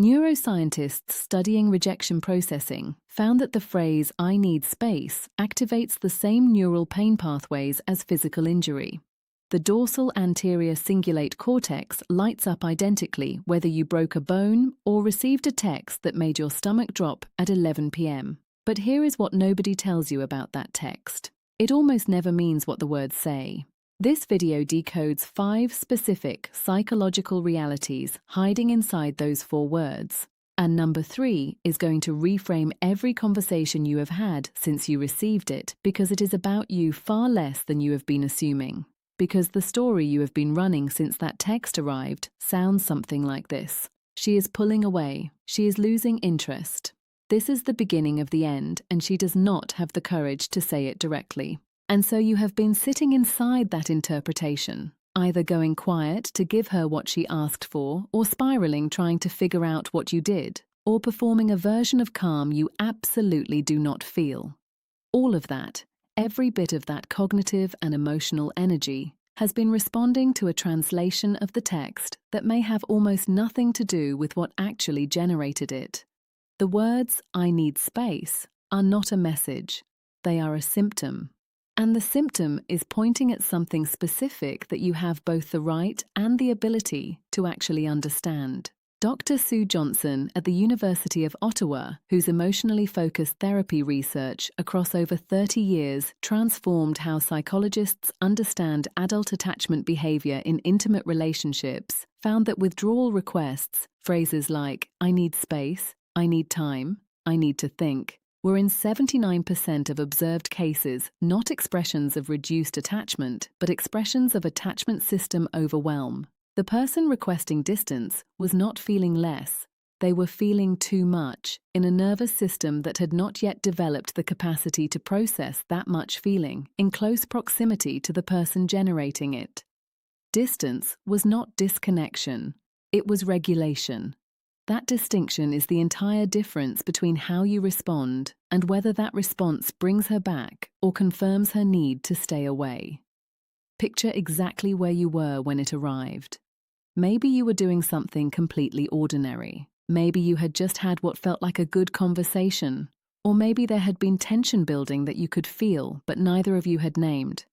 Neuroscientists studying rejection processing found that the phrase "I need space" activates the same neural pain pathways as physical injury. The dorsal anterior cingulate cortex lights up identically whether you broke a bone or received a text that made your stomach drop at 11 p.m. But here is what nobody tells you about that text. It almost never means what the words say. This video decodes 5 specific psychological realities hiding inside those 4 words. And number 3 is going to reframe every conversation you have had since you received it, because it is about you far less than you have been assuming. Because the story you have been running since that text arrived sounds something like this. She is pulling away. She is losing interest. This is the beginning of the end, and she does not have the courage to say it directly. And so you have been sitting inside that interpretation, either going quiet to give her what she asked for, or spiraling trying to figure out what you did, or performing a version of calm you absolutely do not feel. All of that, every bit of that cognitive and emotional energy, has been responding to a translation of the text that may have almost nothing to do with what actually generated it. The words "I need space" are not a message, they are a symptom. And the symptom is pointing at something specific that you have both the right and the ability to actually understand. Dr. Sue Johnson at the University of Ottawa, whose emotionally focused therapy research across over 30 years transformed how psychologists understand adult attachment behavior in intimate relationships, found that withdrawal requests, phrases like "I need space," "I need time," "I need to think," were in 79% of observed cases not expressions of reduced attachment, but expressions of attachment system overwhelm. The person requesting distance was not feeling less. They were feeling too much in a nervous system that had not yet developed the capacity to process that much feeling in close proximity to the person generating it. Distance was not disconnection. It was regulation. That distinction is the entire difference between how you respond and whether that response brings her back or confirms her need to stay away. Picture exactly where you were when it arrived. Maybe you were doing something completely ordinary. Maybe you had just had what felt like a good conversation. Or maybe there had been tension building that you could feel, but neither of you had named.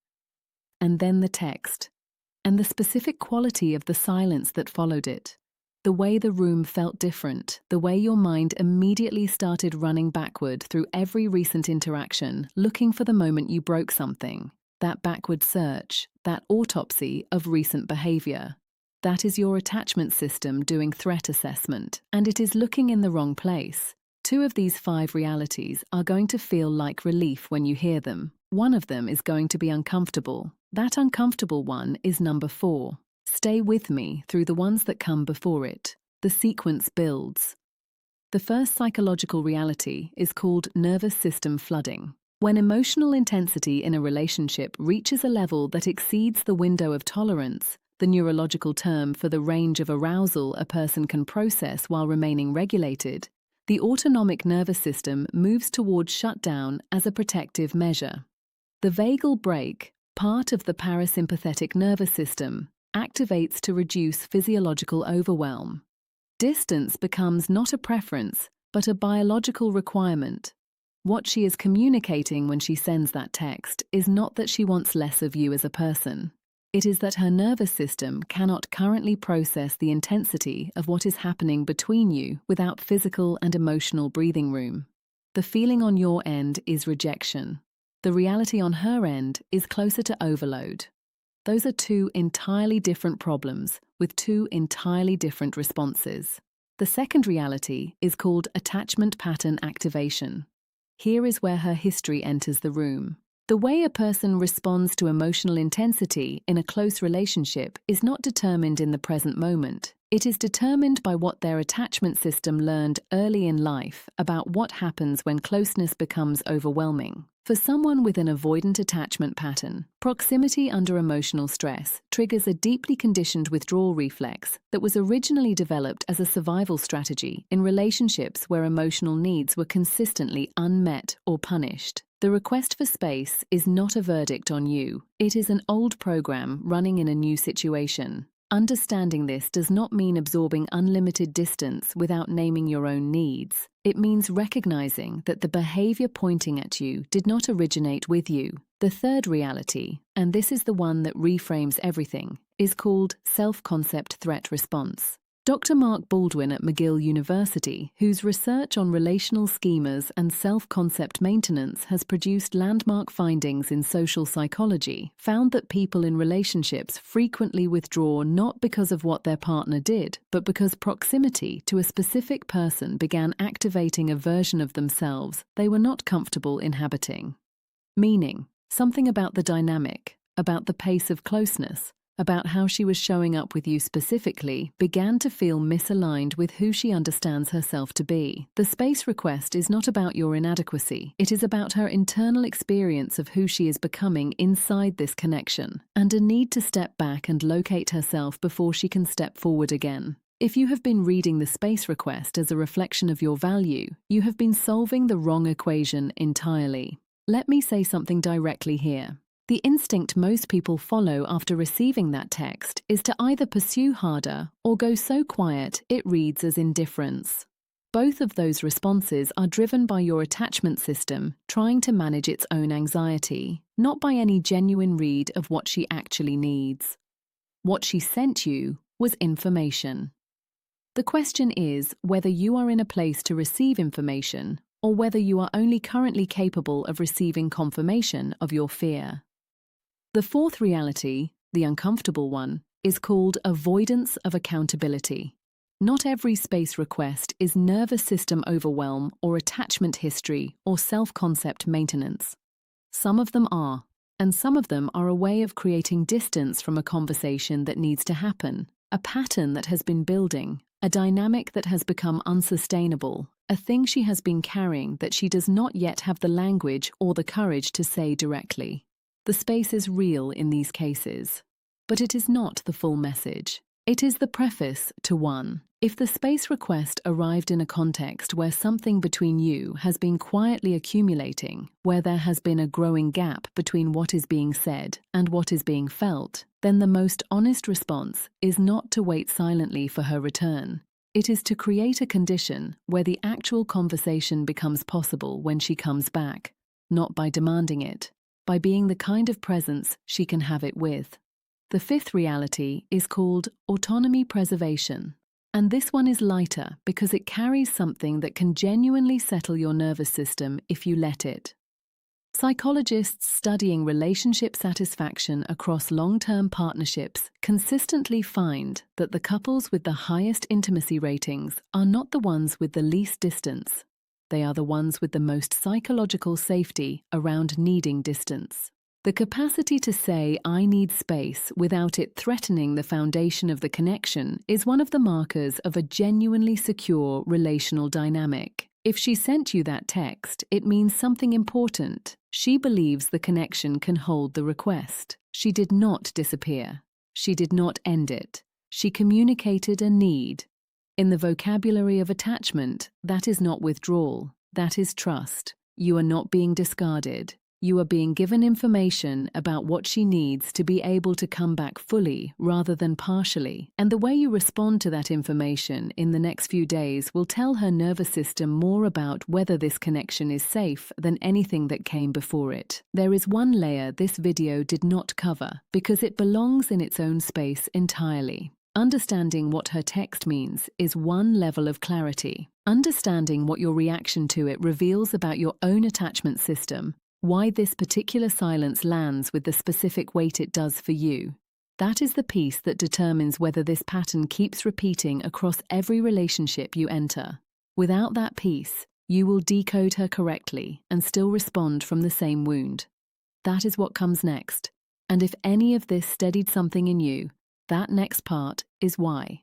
And then the text. And the specific quality of the silence that followed it. The way the room felt different, the way your mind immediately started running backward through every recent interaction, looking for the moment you broke something. That backward search, that autopsy of recent behavior. That is your attachment system doing threat assessment, and it is looking in the wrong place. 2 of these 5 realities are going to feel like relief when you hear them. One of them is going to be uncomfortable. That uncomfortable one is number 4. Stay with me through the ones that come before it. The sequence builds. The first psychological reality is called nervous system flooding. When emotional intensity in a relationship reaches a level that exceeds the window of tolerance, the neurological term for the range of arousal a person can process while remaining regulated, the autonomic nervous system moves towards shutdown as a protective measure. The vagal brake, part of the parasympathetic nervous system, activates to reduce physiological overwhelm. Distance becomes not a preference, but a biological requirement. What she is communicating when she sends that text is not that she wants less of you as a person. It is that her nervous system cannot currently process the intensity of what is happening between you without physical and emotional breathing room. The feeling on your end is rejection. The reality on her end is closer to overload. Those are 2 entirely different problems with 2 entirely different responses. The second reality is called attachment pattern activation. Here is where her history enters the room. The way a person responds to emotional intensity in a close relationship is not determined in the present moment. It is determined by what their attachment system learned early in life about what happens when closeness becomes overwhelming. For someone with an avoidant attachment pattern, proximity under emotional stress triggers a deeply conditioned withdrawal reflex that was originally developed as a survival strategy in relationships where emotional needs were consistently unmet or punished. The request for space is not a verdict on you. It is an old program running in a new situation. Understanding this does not mean absorbing unlimited distance without naming your own needs. It means recognizing that the behavior pointing at you did not originate with you. The third reality, and this is the one that reframes everything, is called self-concept threat response. Dr. Mark Baldwin at McGill University, whose research on relational schemas and self-concept maintenance has produced landmark findings in social psychology, found that people in relationships frequently withdraw not because of what their partner did, but because proximity to a specific person began activating a version of themselves they were not comfortable inhabiting. Meaning, something about the dynamic, about the pace of closeness, about how she was showing up with you specifically, began to feel misaligned with who she understands herself to be. The space request is not about your inadequacy. It is about her internal experience of who she is becoming inside this connection, and a need to step back and locate herself before she can step forward again. If you have been reading the space request as a reflection of your value, you have been solving the wrong equation entirely. Let me say something directly here. The instinct most people follow after receiving that text is to either pursue harder or go so quiet it reads as indifference. Both of those responses are driven by your attachment system trying to manage its own anxiety, not by any genuine read of what she actually needs. What she sent you was information. The question is whether you are in a place to receive information or whether you are only currently capable of receiving confirmation of your fear. The fourth reality, the uncomfortable one, is called avoidance of accountability. Not every space request is nervous system overwhelm or attachment history or self-concept maintenance. Some of them are, and some of them are a way of creating distance from a conversation that needs to happen, a pattern that has been building, a dynamic that has become unsustainable, a thing she has been carrying that she does not yet have the language or the courage to say directly. The space is real in these cases, but it is not the full message. It is the preface to one. If the space request arrived in a context where something between you has been quietly accumulating, where there has been a growing gap between what is being said and what is being felt, then the most honest response is not to wait silently for her return. It is to create a condition where the actual conversation becomes possible when she comes back, not by demanding it, by being the kind of presence she can have it with. The fifth reality is called autonomy preservation. And this one is lighter because it carries something that can genuinely settle your nervous system if you let it. Psychologists studying relationship satisfaction across long-term partnerships consistently find that the couples with the highest intimacy ratings are not the ones with the least distance. They are the ones with the most psychological safety around needing distance. The capacity to say, "I need space," without it threatening the foundation of the connection is one of the markers of a genuinely secure relational dynamic. If she sent you that text, it means something important. She believes the connection can hold the request. She did not disappear. She did not end it. She communicated a need. In the vocabulary of attachment, that is not withdrawal, that is trust. You are not being discarded. You are being given information about what she needs to be able to come back fully rather than partially. And the way you respond to that information in the next few days will tell her nervous system more about whether this connection is safe than anything that came before it. There is one layer this video did not cover because it belongs in its own space entirely. Understanding what her text means is one level of clarity. Understanding what your reaction to it reveals about your own attachment system, why this particular silence lands with the specific weight it does for you. That is the piece that determines whether this pattern keeps repeating across every relationship you enter. Without that piece, you will decode her correctly and still respond from the same wound. That is what comes next. And if any of this steadied something in you, that next part is why.